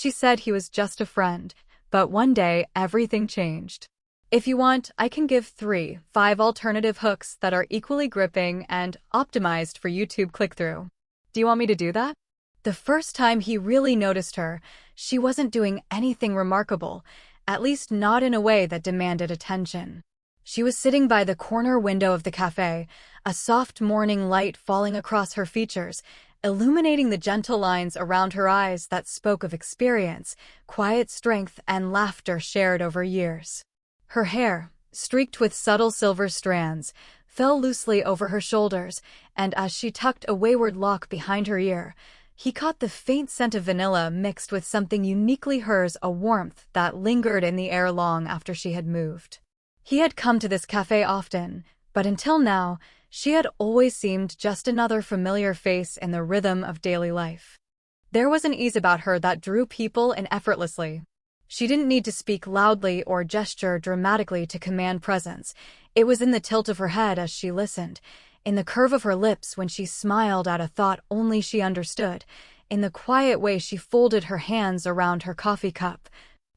She said he was just a friend, but one day everything changed. If you want, I can give 5 alternative hooks that are equally gripping and optimized for YouTube click-through. Do you want me to do that? The first time he really noticed her, she wasn't doing anything remarkable, at least not in a way that demanded attention. She was sitting by the corner window of the cafe, a soft morning light falling across her features, illuminating the gentle lines around her eyes that spoke of experience, quiet strength, and laughter shared over years. Her hair, streaked with subtle silver strands, fell loosely over her shoulders, and as she tucked a wayward lock behind her ear, he caught the faint scent of vanilla mixed with something uniquely hers, a warmth that lingered in the air long after she had moved. He had come to this cafe often, but until now, she had always seemed just another familiar face in the rhythm of daily life. There was an ease about her that drew people in effortlessly. She didn't need to speak loudly or gesture dramatically to command presence. It was in the tilt of her head as she listened, in the curve of her lips when she smiled at a thought only she understood, in the quiet way she folded her hands around her coffee cup,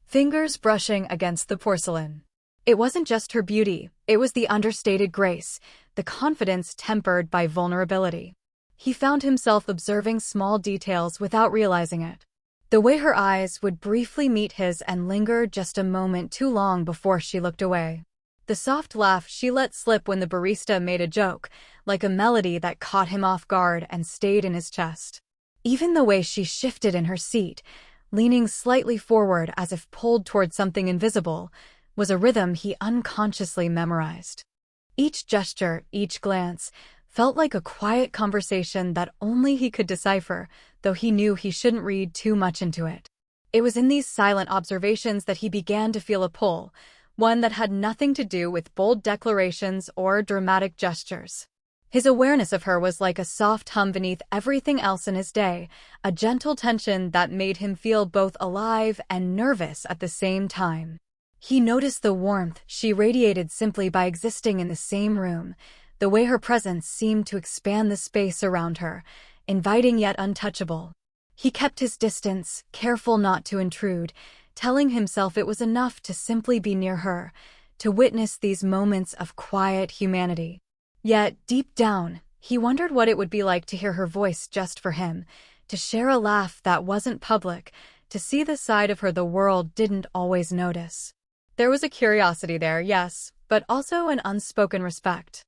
fingers brushing against the porcelain. It wasn't just her beauty, it was the understated grace, the confidence tempered by vulnerability. He found himself observing small details without realizing it. The way her eyes would briefly meet his and linger just a moment too long before she looked away. The soft laugh she let slip when the barista made a joke, like a melody that caught him off guard and stayed in his chest. Even the way she shifted in her seat, leaning slightly forward as if pulled toward something invisible, was a rhythm he unconsciously memorized. Each gesture, each glance, felt like a quiet conversation that only he could decipher, though he knew he shouldn't read too much into it. It was in these silent observations that he began to feel a pull, one that had nothing to do with bold declarations or dramatic gestures. His awareness of her was like a soft hum beneath everything else in his day, a gentle tension that made him feel both alive and nervous at the same time. He noticed the warmth she radiated simply by existing in the same room, the way her presence seemed to expand the space around her, inviting yet untouchable. He kept his distance, careful not to intrude, telling himself it was enough to simply be near her, to witness these moments of quiet humanity. Yet, deep down, he wondered what it would be like to hear her voice just for him, to share a laugh that wasn't public, to see the side of her the world didn't always notice. There was a curiosity there, yes, but also an unspoken respect.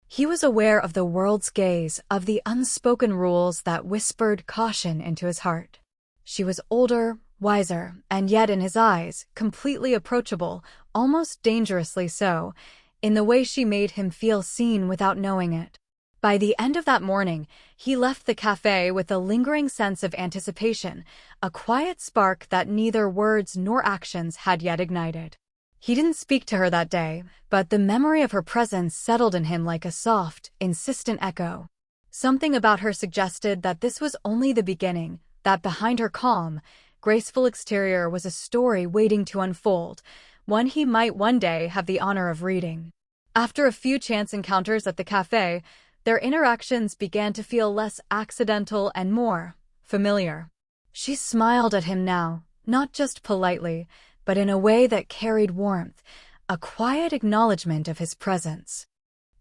He was aware of the world's gaze, of the unspoken rules that whispered caution into his heart. She was older, wiser, and yet in his eyes, completely approachable, almost dangerously so, in the way she made him feel seen without knowing it. By the end of that morning, he left the cafe with a lingering sense of anticipation, a quiet spark that neither words nor actions had yet ignited. He didn't speak to her that day, but the memory of her presence settled in him like a soft, insistent echo. Something about her suggested that this was only the beginning, that behind her calm, graceful exterior was a story waiting to unfold, one he might one day have the honor of reading. After a few chance encounters at the cafe, their interactions began to feel less accidental and more familiar. She smiled at him now, not just politely, but in a way that carried warmth, a quiet acknowledgement of his presence.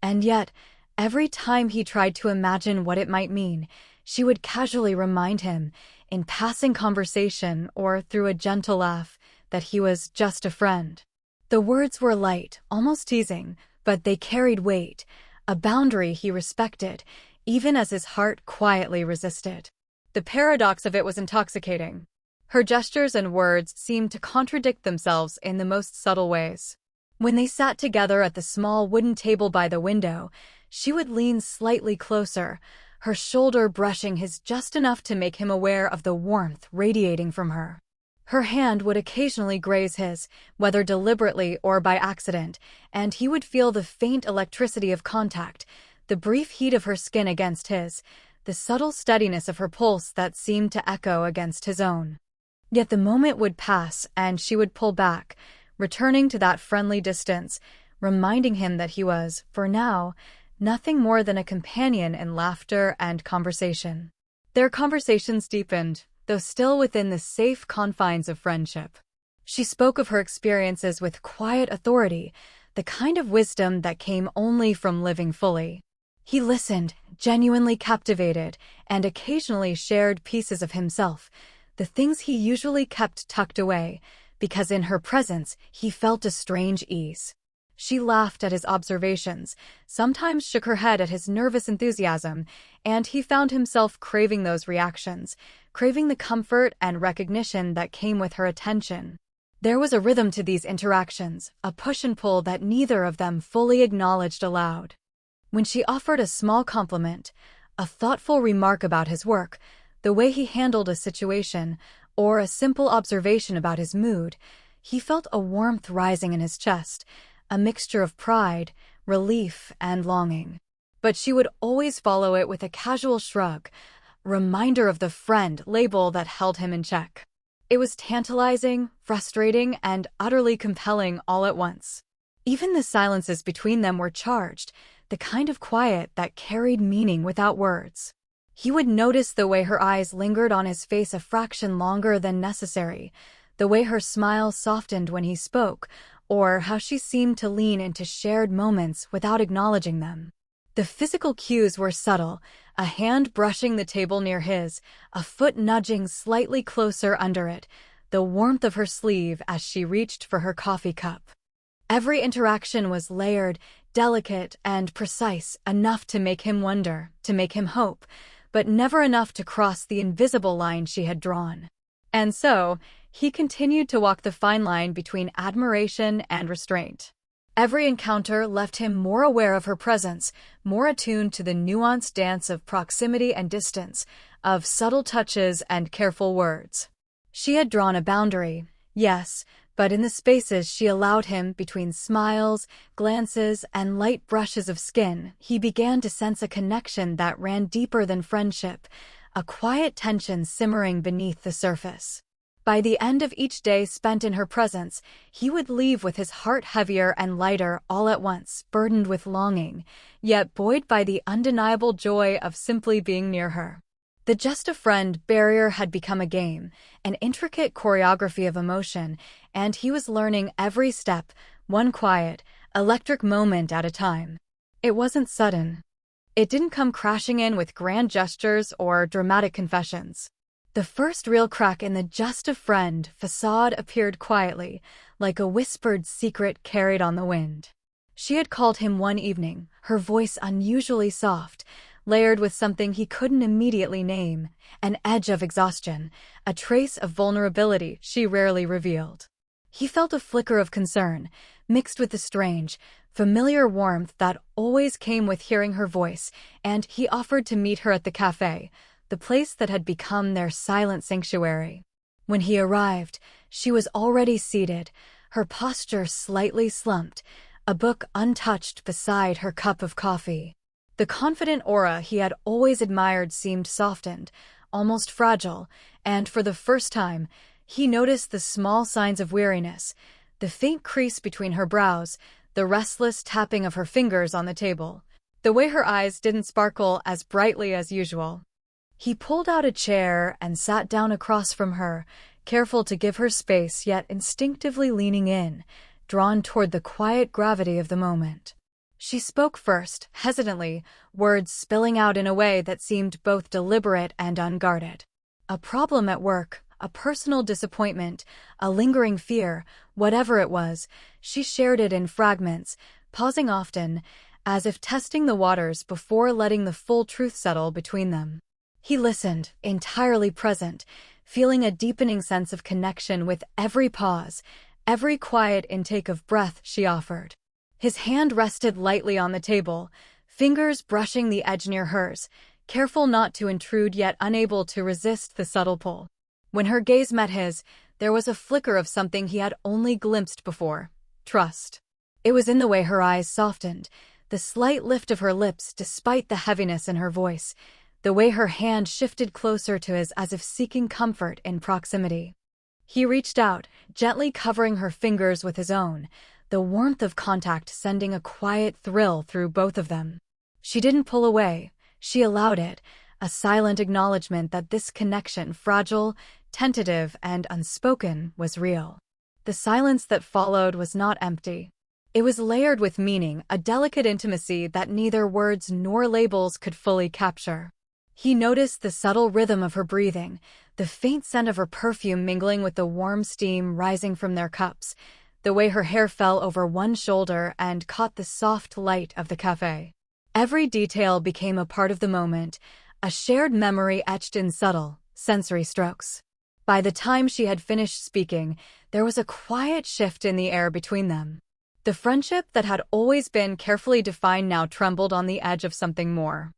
And yet, every time he tried to imagine what it might mean, she would casually remind him, in passing conversation or through a gentle laugh, that he was just a friend. The words were light, almost teasing, but they carried weight, a boundary he respected, even as his heart quietly resisted. The paradox of it was intoxicating. Her gestures and words seemed to contradict themselves in the most subtle ways. When they sat together at the small wooden table by the window, she would lean slightly closer, her shoulder brushing his just enough to make him aware of the warmth radiating from her. Her hand would occasionally graze his, whether deliberately or by accident, and he would feel the faint electricity of contact, the brief heat of her skin against his, the subtle steadiness of her pulse that seemed to echo against his own. Yet the moment would pass and she would pull back, returning to that friendly distance, reminding him that he was, for now, nothing more than a companion in laughter and conversation. Their conversations deepened, though still within the safe confines of friendship. She spoke of her experiences with quiet authority, the kind of wisdom that came only from living fully. He listened, genuinely captivated, and occasionally shared pieces of himself, the things he usually kept tucked away, because in her presence he felt a strange ease. She laughed at his observations, sometimes shook her head at his nervous enthusiasm, and he found himself craving those reactions, craving the comfort and recognition that came with her attention. There was a rhythm to these interactions, a push and pull that neither of them fully acknowledged aloud. When she offered a small compliment, a thoughtful remark about his work, the way he handled a situation, or a simple observation about his mood, he felt a warmth rising in his chest, a mixture of pride, relief, and longing. But she would always follow it with a casual shrug, reminder of the friend label that held him in check. It was tantalizing, frustrating, and utterly compelling all at once. Even the silences between them were charged, the kind of quiet that carried meaning without words. He would notice the way her eyes lingered on his face a fraction longer than necessary, the way her smile softened when he spoke, or how she seemed to lean into shared moments without acknowledging them. The physical cues were subtle, a hand brushing the table near his, a foot nudging slightly closer under it, the warmth of her sleeve as she reached for her coffee cup. Every interaction was layered, delicate, and precise, enough to make him wonder, to make him hope, but never enough to cross the invisible line she had drawn. And so, he continued to walk the fine line between admiration and restraint. Every encounter left him more aware of her presence, more attuned to the nuanced dance of proximity and distance, of subtle touches and careful words. She had drawn a boundary, yes, but in the spaces she allowed him between smiles, glances, and light brushes of skin, he began to sense a connection that ran deeper than friendship, a quiet tension simmering beneath the surface. By the end of each day spent in her presence, he would leave with his heart heavier and lighter all at once, burdened with longing, yet buoyed by the undeniable joy of simply being near her. The just a friend barrier had become a game, an intricate choreography of emotion, and he was learning every step, one quiet, electric moment at a time. It wasn't sudden. It didn't come crashing in with grand gestures or dramatic confessions. The first real crack in the just a friend facade appeared quietly, like a whispered secret carried on the wind. She had called him one evening, her voice unusually soft, layered with something he couldn't immediately name, an edge of exhaustion, a trace of vulnerability she rarely revealed. He felt a flicker of concern, mixed with the strange, familiar warmth that always came with hearing her voice, and he offered to meet her at the cafe, the place that had become their silent sanctuary. When he arrived, she was already seated, her posture slightly slumped, a book untouched beside her cup of coffee. The confident aura he had always admired seemed softened, almost fragile, and for the first time, he noticed the small signs of weariness, the faint crease between her brows, the restless tapping of her fingers on the table, the way her eyes didn't sparkle as brightly as usual. He pulled out a chair and sat down across from her, careful to give her space yet instinctively leaning in, drawn toward the quiet gravity of the moment. She spoke first, hesitantly, words spilling out in a way that seemed both deliberate and unguarded. A problem at work, a personal disappointment, a lingering fear, whatever it was, she shared it in fragments, pausing often, as if testing the waters before letting the full truth settle between them. He listened, entirely present, feeling a deepening sense of connection with every pause, every quiet intake of breath she offered. His hand rested lightly on the table, fingers brushing the edge near hers, careful not to intrude yet unable to resist the subtle pull. When her gaze met his, there was a flicker of something he had only glimpsed before: trust. It was in the way her eyes softened, the slight lift of her lips despite the heaviness in her voice, the way her hand shifted closer to his as if seeking comfort in proximity. He reached out, gently covering her fingers with his own, the warmth of contact sending a quiet thrill through both of them. She didn't pull away, she allowed it, a silent acknowledgement that this connection, fragile, tentative, and unspoken, was real. The silence that followed was not empty. It was layered with meaning, a delicate intimacy that neither words nor labels could fully capture. He noticed the subtle rhythm of her breathing, the faint scent of her perfume mingling with the warm steam rising from their cups, the way her hair fell over one shoulder and caught the soft light of the cafe. Every detail became a part of the moment, a shared memory etched in subtle, sensory strokes. By the time she had finished speaking, there was a quiet shift in the air between them. The friendship that had always been carefully defined now trembled on the edge of something more.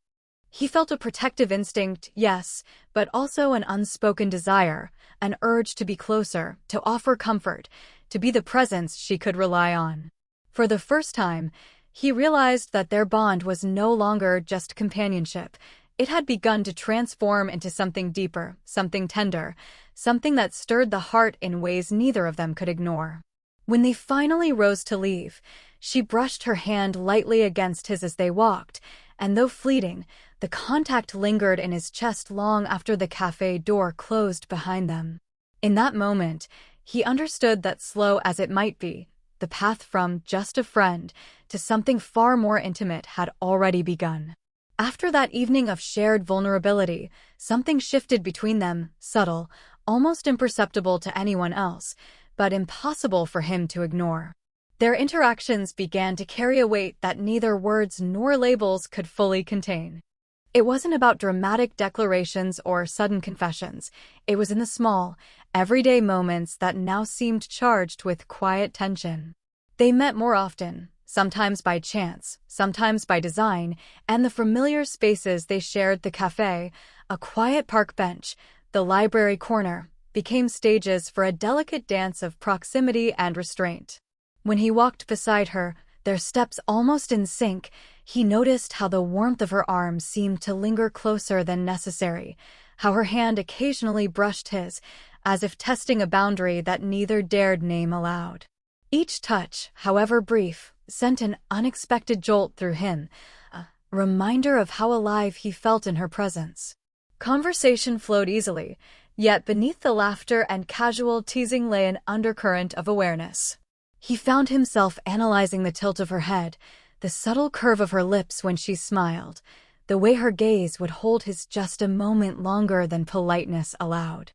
He felt a protective instinct, yes, but also an unspoken desire, an urge to be closer, to offer comfort, to be the presence she could rely on. For the first time, he realized that their bond was no longer just companionship. It had begun to transform into something deeper, something tender, something that stirred the heart in ways neither of them could ignore. When they finally rose to leave, she brushed her hand lightly against his as they walked, and though fleeting, the contact lingered in his chest long after the cafe door closed behind them. In that moment, he understood that, slow as it might be, the path from just a friend to something far more intimate had already begun. After that evening of shared vulnerability, something shifted between them, subtle, almost imperceptible to anyone else, but impossible for him to ignore. Their interactions began to carry a weight that neither words nor labels could fully contain. It wasn't about dramatic declarations or sudden confessions. It was in the small, everyday moments that now seemed charged with quiet tension. They met more often, sometimes by chance, sometimes by design, and the familiar spaces they shared, the cafe, a quiet park bench, the library corner, became stages for a delicate dance of proximity and restraint. When he walked beside her, their steps almost in sync, he noticed how the warmth of her arms seemed to linger closer than necessary, how her hand occasionally brushed his, as if testing a boundary that neither dared name aloud. Each touch, however brief, sent an unexpected jolt through him, a reminder of how alive he felt in her presence. Conversation flowed easily, yet beneath the laughter and casual teasing lay an undercurrent of awareness. He found himself analyzing the tilt of her head, the subtle curve of her lips when she smiled, the way her gaze would hold his just a moment longer than politeness allowed.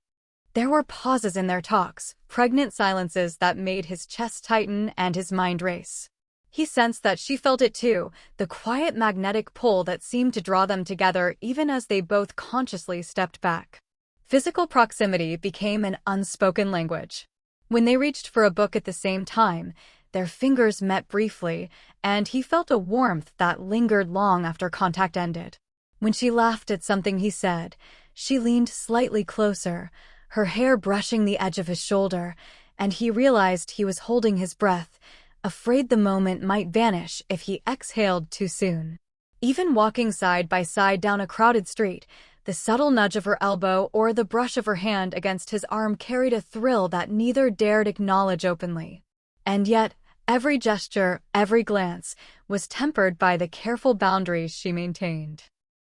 There were pauses in their talks, pregnant silences that made his chest tighten and his mind race. He sensed that she felt it too, the quiet magnetic pull that seemed to draw them together even as they both consciously stepped back. Physical proximity became an unspoken language. When they reached for a book at the same time, their fingers met briefly, and he felt a warmth that lingered long after contact ended. When she laughed at something he said, she leaned slightly closer, her hair brushing the edge of his shoulder, and he realized he was holding his breath, afraid the moment might vanish if he exhaled too soon. Even walking side by side down a crowded street, the subtle nudge of her elbow or the brush of her hand against his arm carried a thrill that neither dared acknowledge openly. And yet, every gesture, every glance, was tempered by the careful boundaries she maintained.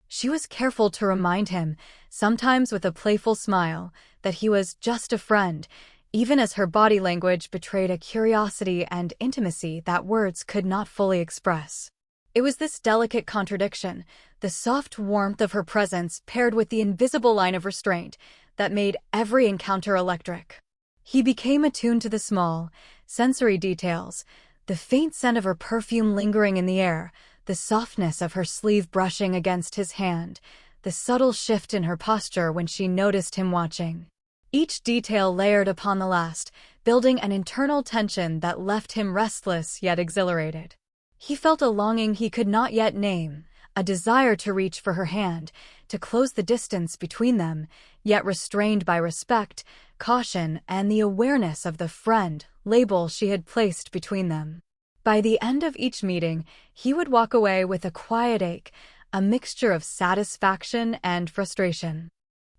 She was careful to remind him, sometimes with a playful smile, that he was just a friend, even as her body language betrayed a curiosity and intimacy that words could not fully express. It was this delicate contradiction, the soft warmth of her presence paired with the invisible line of restraint, that made every encounter electric. He became attuned to the small, sensory details, the faint scent of her perfume lingering in the air, the softness of her sleeve brushing against his hand, the subtle shift in her posture when she noticed him watching. Each detail layered upon the last, building an internal tension that left him restless yet exhilarated. He felt a longing he could not yet name, a desire to reach for her hand, to close the distance between them, yet restrained by respect, caution, and the awareness of the friend label she had placed between them. By the end of each meeting, he would walk away with a quiet ache, a mixture of satisfaction and frustration.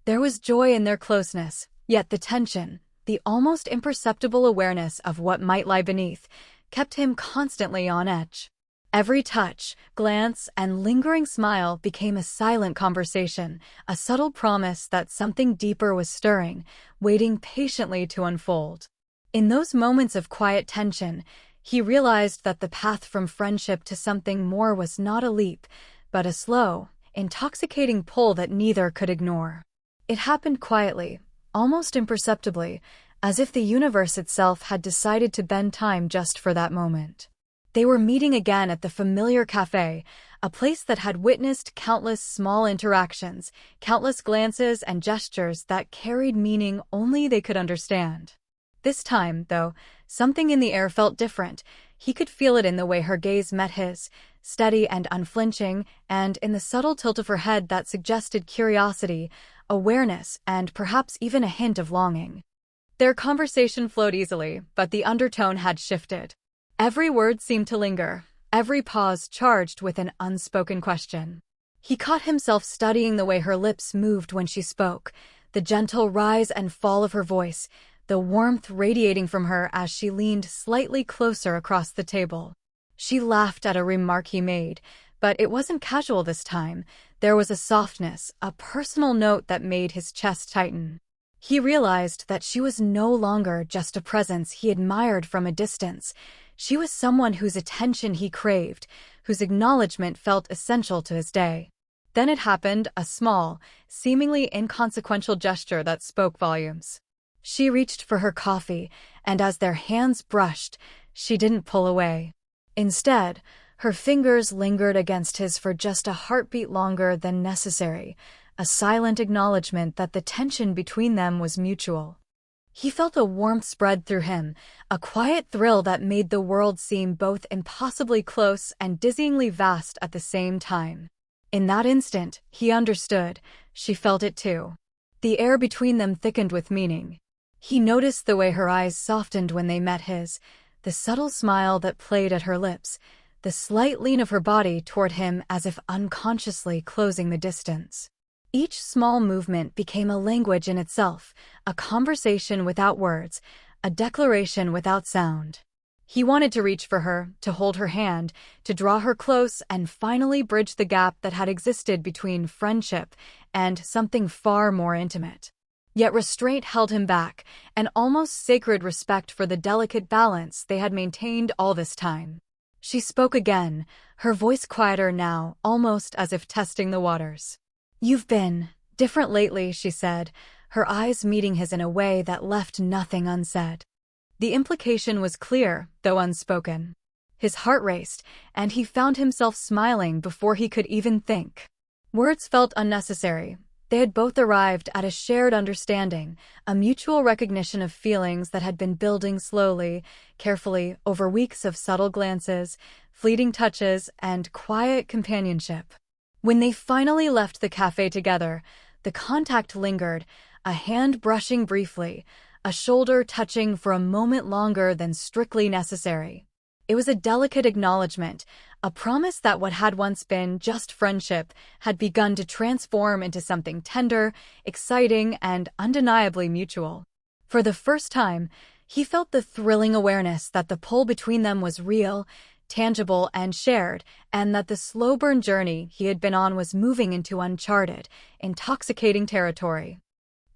There was joy in their closeness, yet the tension, the almost imperceptible awareness of what might lie beneath, kept him constantly on edge. Every touch, glance, and lingering smile became a silent conversation, a subtle promise that something deeper was stirring, waiting patiently to unfold. In those moments of quiet tension, he realized that the path from friendship to something more was not a leap, but a slow, intoxicating pull that neither could ignore. It happened quietly, almost imperceptibly, as if the universe itself had decided to bend time just for that moment. They were meeting again at the familiar cafe, a place that had witnessed countless small interactions, countless glances and gestures that carried meaning only they could understand. This time, though, something in the air felt different. He could feel it in the way her gaze met his, steady and unflinching, and in the subtle tilt of her head that suggested curiosity, awareness, and perhaps even a hint of longing. Their conversation flowed easily, but the undertone had shifted. Every word seemed to linger, every pause charged with an unspoken question. He caught himself studying the way her lips moved when she spoke, the gentle rise and fall of her voice, the warmth radiating from her as she leaned slightly closer across the table. She laughed at a remark he made, but it wasn't casual this time. There was a softness, a personal note that made his chest tighten. He realized that she was no longer just a presence he admired from a distance. She was someone whose attention he craved, whose acknowledgement felt essential to his day. Then it happened, a small, seemingly inconsequential gesture that spoke volumes. She reached for her coffee, and as their hands brushed, she didn't pull away. Instead, her fingers lingered against his for just a heartbeat longer than necessary, a silent acknowledgement that the tension between them was mutual. He felt a warmth spread through him, a quiet thrill that made the world seem both impossibly close and dizzyingly vast at the same time. In that instant, he understood. She felt it too. The air between them thickened with meaning. He noticed the way her eyes softened when they met his, the subtle smile that played at her lips, the slight lean of her body toward him as if unconsciously closing the distance. Each small movement became a language in itself, a conversation without words, a declaration without sound. He wanted to reach for her, to hold her hand, to draw her close and finally bridge the gap that had existed between friendship and something far more intimate. Yet restraint held him back, an almost sacred respect for the delicate balance they had maintained all this time. She spoke again, her voice quieter now, almost as if testing the waters. "You've been different lately," she said, her eyes meeting his in a way that left nothing unsaid. The implication was clear, though unspoken. His heart raced, and he found himself smiling before he could even think. Words felt unnecessary. They had both arrived at a shared understanding, a mutual recognition of feelings that had been building slowly, carefully, over weeks of subtle glances, fleeting touches, and quiet companionship. When they finally left the cafe together, the contact lingered, a hand brushing briefly, a shoulder touching for a moment longer than strictly necessary. It was a delicate acknowledgement, a promise that what had once been just friendship had begun to transform into something tender, exciting, and undeniably mutual. For the first time, he felt the thrilling awareness that the pull between them was real, tangible, and shared, and that the slow-burn journey he had been on was moving into uncharted, intoxicating territory.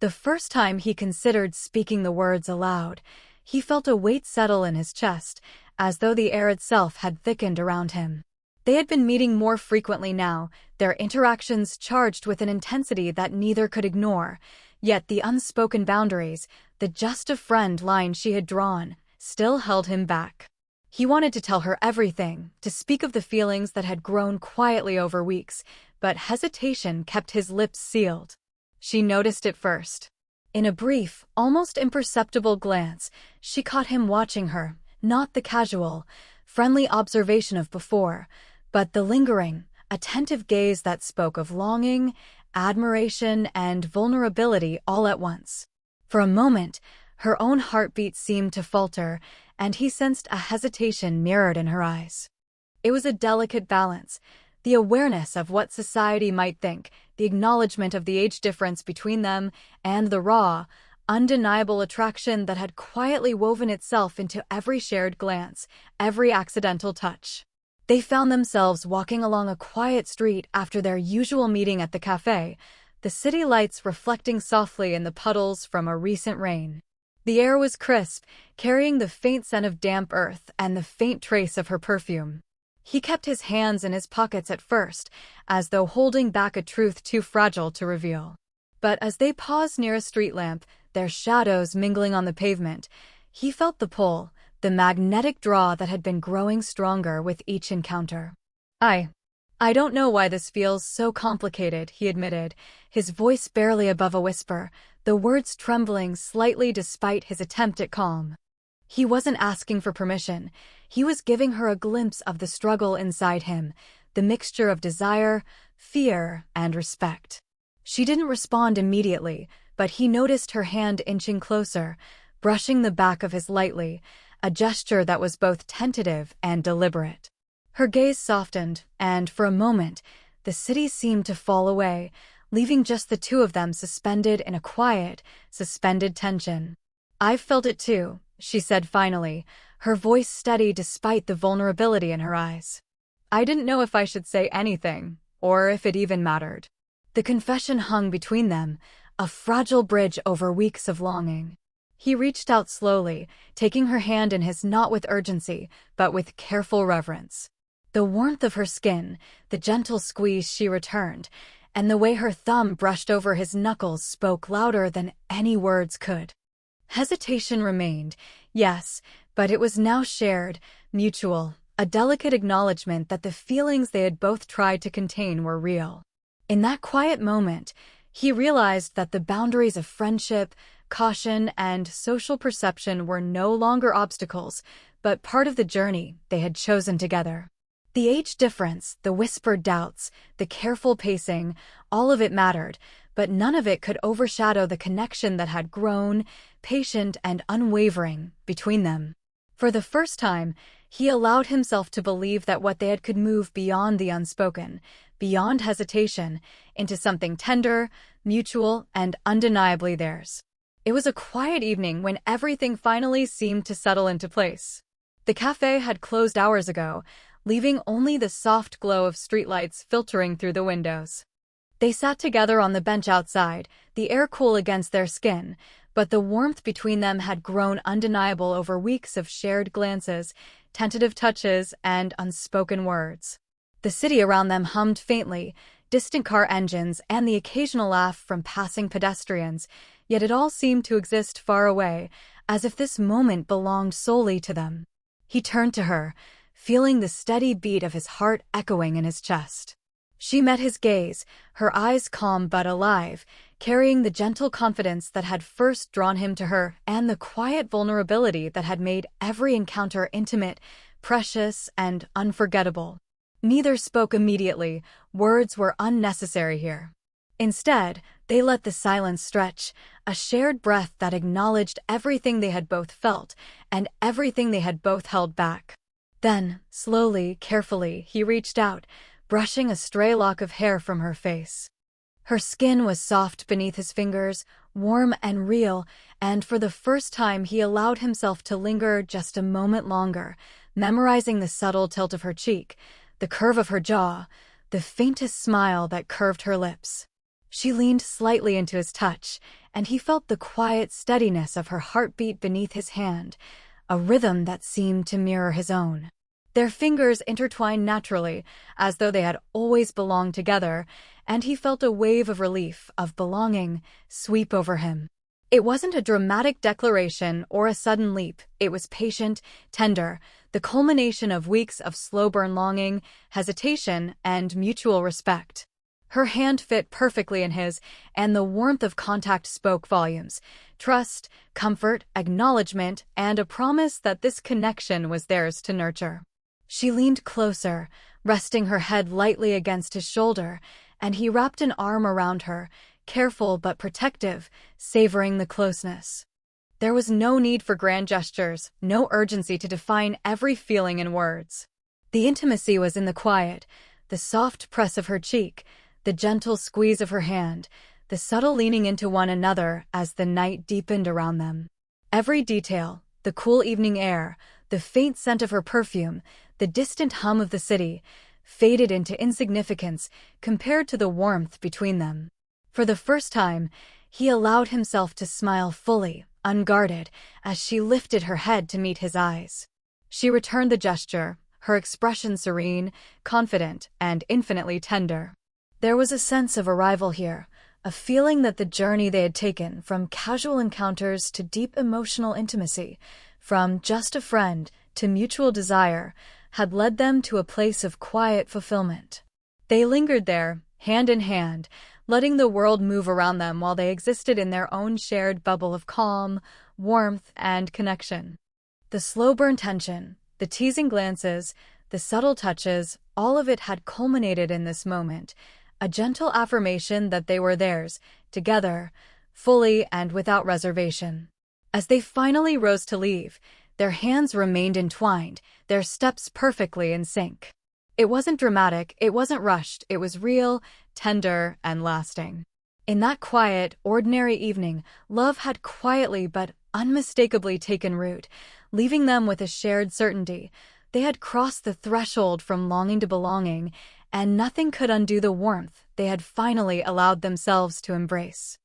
The first time he considered speaking the words aloud, he felt a weight settle in his chest, as though the air itself had thickened around him. They had been meeting more frequently now, their interactions charged with an intensity that neither could ignore, yet the unspoken boundaries, the just a friend line she had drawn, still held him back. He wanted to tell her everything, to speak of the feelings that had grown quietly over weeks, but hesitation kept his lips sealed. She noticed it first. In a brief, almost imperceptible glance, she caught him watching her, not the casual, friendly observation of before, but the lingering, attentive gaze that spoke of longing, admiration, and vulnerability all at once. For a moment, her own heartbeat seemed to falter, and he sensed a hesitation mirrored in her eyes. It was a delicate balance, the awareness of what society might think, the acknowledgement of the age difference between them, and the raw, undeniable attraction that had quietly woven itself into every shared glance, every accidental touch. They found themselves walking along a quiet street after their usual meeting at the cafe, the city lights reflecting softly in the puddles from a recent rain. The air was crisp, carrying the faint scent of damp earth and the faint trace of her perfume. He kept his hands in his pockets at first, as though holding back a truth too fragile to reveal. But as they paused near a street lamp, their shadows mingling on the pavement, he felt the pull, the magnetic draw that had been growing stronger with each encounter. I don't know why this feels so complicated, he admitted, his voice barely above a whisper, the words trembling slightly despite his attempt at calm. He wasn't asking for permission. He was giving her a glimpse of the struggle inside him, the mixture of desire, fear, and respect. She didn't respond immediately, but he noticed her hand inching closer, brushing the back of his lightly, a gesture that was both tentative and deliberate. Her gaze softened, and for a moment, the city seemed to fall away, leaving just the two of them suspended in a quiet, suspended tension. "I've felt it too," she said finally, her voice steady despite the vulnerability in her eyes. "I didn't know if I should say anything, or if it even mattered." The confession hung between them, a fragile bridge over weeks of longing. He reached out slowly, taking her hand in his not with urgency, but with careful reverence. The warmth of her skin, the gentle squeeze she returned, and the way her thumb brushed over his knuckles spoke louder than any words could. Hesitation remained, yes, but it was now shared, mutual, a delicate acknowledgement that the feelings they had both tried to contain were real. In that quiet moment, he realized that the boundaries of friendship, caution, and social perception were no longer obstacles, but part of the journey they had chosen together. The age difference, the whispered doubts, the careful pacing, all of it mattered, but none of it could overshadow the connection that had grown, patient and unwavering, between them. For the first time, he allowed himself to believe that what they had could move beyond the unspoken, beyond hesitation, into something tender, mutual, and undeniably theirs. It was a quiet evening when everything finally seemed to settle into place. The cafe had closed hours ago, leaving only the soft glow of streetlights filtering through the windows. They sat together on the bench outside, the air cool against their skin, but the warmth between them had grown undeniable over weeks of shared glances, tentative touches, and unspoken words. The city around them hummed faintly, distant car engines and the occasional laugh from passing pedestrians, yet it all seemed to exist far away, as if this moment belonged solely to them. He turned to her, feeling the steady beat of his heart echoing in his chest. She met his gaze, her eyes calm but alive, carrying the gentle confidence that had first drawn him to her and the quiet vulnerability that had made every encounter intimate, precious, and unforgettable. Neither spoke immediately, words were unnecessary here. Instead, they let the silence stretch, a shared breath that acknowledged everything they had both felt and everything they had both held back. Then, slowly, carefully, he reached out, brushing a stray lock of hair from her face. Her skin was soft beneath his fingers, warm and real, and for the first time he allowed himself to linger just a moment longer, memorizing the subtle tilt of her cheek, the curve of her jaw, the faintest smile that curved her lips. She leaned slightly into his touch, and he felt the quiet steadiness of her heartbeat beneath his hand, a rhythm that seemed to mirror his own. Their fingers intertwined naturally, as though they had always belonged together, and he felt a wave of relief, of belonging, sweep over him. It wasn't a dramatic declaration or a sudden leap, it was patient, tender, the culmination of weeks of slow-burn longing, hesitation, and mutual respect. Her hand fit perfectly in his, and the warmth of contact spoke volumes. Trust, comfort, acknowledgement, and a promise that this connection was theirs to nurture. She leaned closer, resting her head lightly against his shoulder, and he wrapped an arm around her, careful but protective, savoring the closeness. There was no need for grand gestures, no urgency to define every feeling in words. The intimacy was in the quiet, the soft press of her cheek, the gentle squeeze of her hand, the subtle leaning into one another as the night deepened around them. Every detail, the cool evening air, the faint scent of her perfume, The distant hum of the city faded into insignificance compared to the warmth between them. For the first time, he allowed himself to smile fully, unguarded, as she lifted her head to meet his eyes. She returned the gesture, her expression serene, confident, and infinitely tender. There was a sense of arrival here, a feeling that the journey they had taken, from casual encounters to deep emotional intimacy, from just a friend to mutual desire, had led them to a place of quiet fulfillment. They lingered there, hand in hand, letting the world move around them while they existed in their own shared bubble of calm, warmth, and connection. The slow-burn tension, the teasing glances, the subtle touches, all of it had culminated in this moment, a gentle affirmation that they were theirs, together, fully and without reservation. As they finally rose to leave, their hands remained entwined, their steps perfectly in sync. It wasn't dramatic, it wasn't rushed, it was real, tender, and lasting. In that quiet, ordinary evening, love had quietly but unmistakably taken root, leaving them with a shared certainty. They had crossed the threshold from longing to belonging, and nothing could undo the warmth they had finally allowed themselves to embrace.